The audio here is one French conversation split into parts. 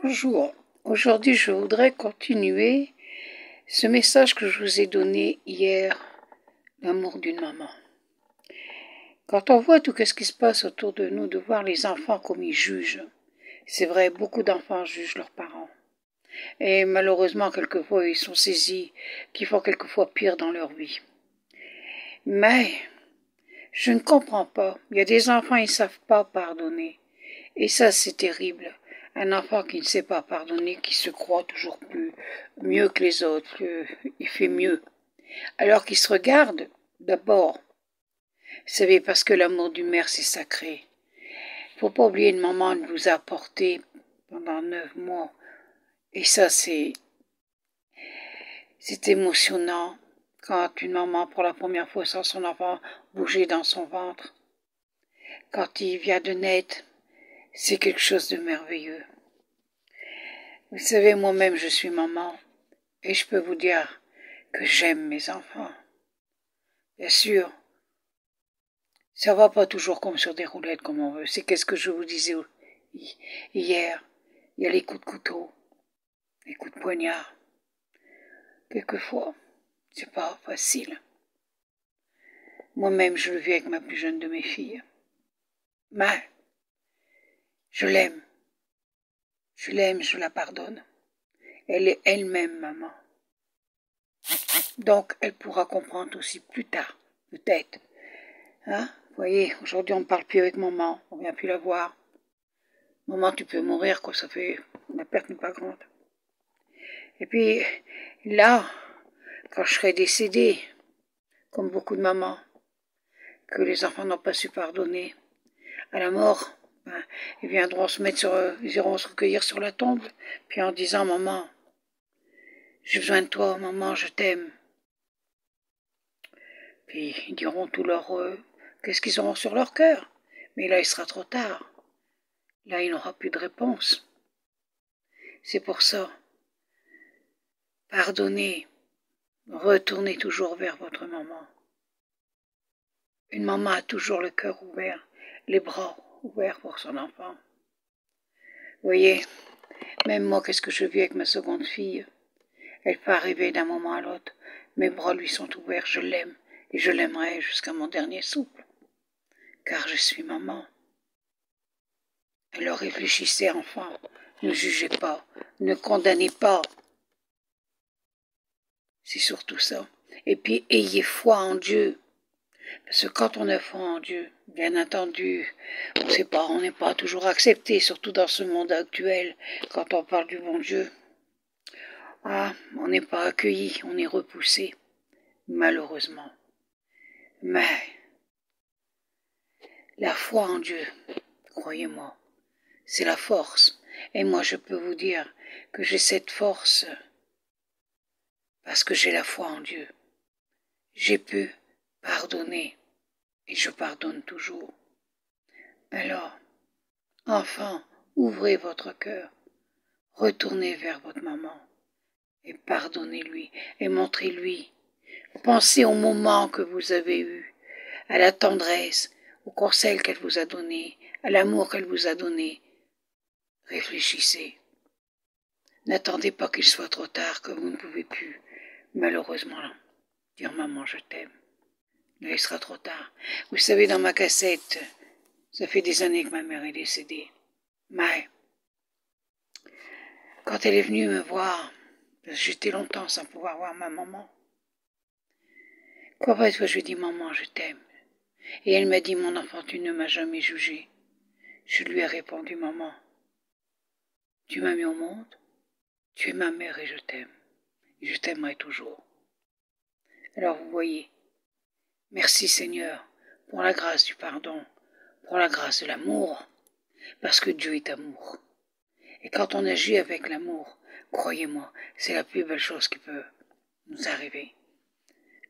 Bonjour, aujourd'hui je voudrais continuer ce message que je vous ai donné hier, l'amour d'une maman. Quand on voit tout ce qui se passe autour de nous, de voir les enfants comme ils jugent, c'est vrai, beaucoup d'enfants jugent leurs parents. Et malheureusement, quelquefois, ils sont saisis, qu'ils font quelquefois pire dans leur vie. Mais je ne comprends pas. Il y a des enfants, ils ne savent pas pardonner. Et ça, c'est terrible. Un enfant qui ne sait pas pardonner, qui se croit toujours mieux que les autres, il fait mieux. Alors qu'il se regarde, d'abord. Vous savez, parce que l'amour du mère, c'est sacré. Faut pas oublier une maman qui vous a porté pendant 9 mois. Et ça, c'est émotionnant quand une maman, pour la première fois, sent son enfant bouger dans son ventre. Quand il vient de naître, c'est quelque chose de merveilleux. Vous savez, moi-même, je suis maman, et je peux vous dire que j'aime mes enfants. Bien sûr, ça va pas toujours comme sur des roulettes comme on veut. C'est qu'est-ce que je vous disais hier. Il y a les coups de couteau, les coups de poignard. Quelquefois, c'est pas facile. Moi-même, je le vis avec ma plus jeune de mes filles. Mais, je l'aime. Je l'aime, je la pardonne. Elle est elle-même maman. Donc, elle pourra comprendre aussi plus tard, peut-être. Hein? Vous voyez, aujourd'hui, on ne parle plus avec maman, on ne vient plus la voir. Maman, tu peux mourir, quoi, ça fait... La perte n'est pas grande. Et puis, là, quand je serai décédée, comme beaucoup de mamans, que les enfants n'ont pas su pardonner, à la mort, ils viendront ils iront se recueillir sur la tombe, puis en disant, maman, j'ai besoin de toi, maman, je t'aime. Puis ils diront tout leur... qu'est-ce qu'ils auront sur leur cœur. Mais là, il sera trop tard. Là, il n'aura plus de réponse. C'est pour ça. Pardonnez. Retournez toujours vers votre maman. Une maman a toujours le cœur ouvert, les bras ouverts pour son enfant. Vous voyez, même moi, qu'est-ce que je vis avec ma seconde fille? Elle peut arriver d'un moment à l'autre. Mes bras lui sont ouverts, je l'aime. Et je l'aimerai jusqu'à mon dernier souffle. Car je suis maman. Alors réfléchissez, enfants. Ne jugez pas. Ne condamnez pas. C'est surtout ça. Et puis, ayez foi en Dieu. Parce que quand on a foi en Dieu, bien entendu, on n'est pas toujours accepté, surtout dans ce monde actuel, quand on parle du bon Dieu. On n'est pas accueilli, on est repoussé, malheureusement. Mais, la foi en Dieu, croyez-moi, c'est la force. Et moi, je peux vous dire que j'ai cette force parce que j'ai la foi en Dieu. J'ai pu pardonner et je pardonne toujours. Alors, enfants, ouvrez votre cœur, retournez vers votre maman et pardonnez-lui et montrez-lui. Pensez au moment que vous avez eu, à la tendresse, au conseil qu'elle vous a donné, à l'amour qu'elle vous a donné. Réfléchissez. N'attendez pas qu'il soit trop tard, que vous ne pouvez plus, malheureusement, dire maman je t'aime. Là, il sera trop tard. Vous savez, dans ma cassette, ça fait des années que ma mère est décédée. Mais, quand elle est venue me voir, parce que j'étais longtemps sans pouvoir voir ma maman, quoi est-ce que je lui ai dit, maman, je t'aime. Et elle m'a dit, mon enfant, tu ne m'as jamais jugé. Je lui ai répondu, maman, tu m'as mis au monde, tu es ma mère et je t'aime. Et je t'aimerai toujours. Alors vous voyez, merci Seigneur pour la grâce du pardon, pour la grâce de l'amour, parce que Dieu est amour. Et quand on agit avec l'amour, croyez-moi, c'est la plus belle chose qui peut nous arriver.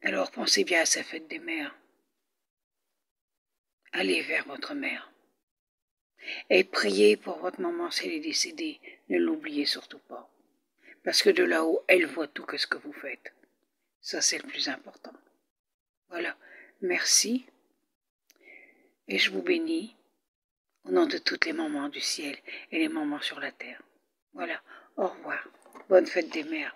Alors pensez bien à sa fête des mères. Allez vers votre mère. Et priez pour votre maman si elle est décédée. Ne l'oubliez surtout pas. Parce que de là-haut, elle voit tout ce que vous faites. Ça, c'est le plus important. Voilà. Merci. Et je vous bénis au nom de toutes les mamans du ciel et les mamans sur la terre. Voilà, au revoir. Bonne fête des mères.